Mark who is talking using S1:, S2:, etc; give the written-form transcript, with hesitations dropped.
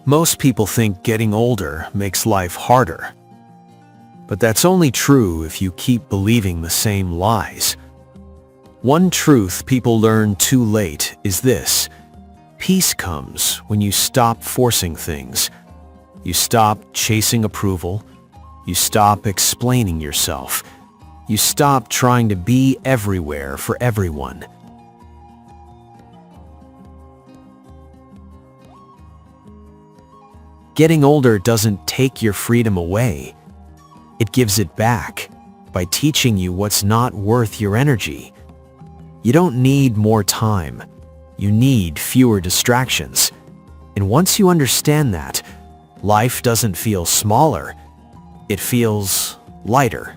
S1: Most people think getting older makes life harder. But that's only true if you keep believing the same lies. One truth people learn too late is this: peace comes when you stop forcing things. You stop chasing approval. You stop explaining yourself. You stop trying to be everywhere for everyone. Getting older doesn't take your freedom away. It gives it back by teaching you what's not worth your energy. You don't need more time. You need fewer distractions. And once you understand that, life doesn't feel smaller. It feels lighter.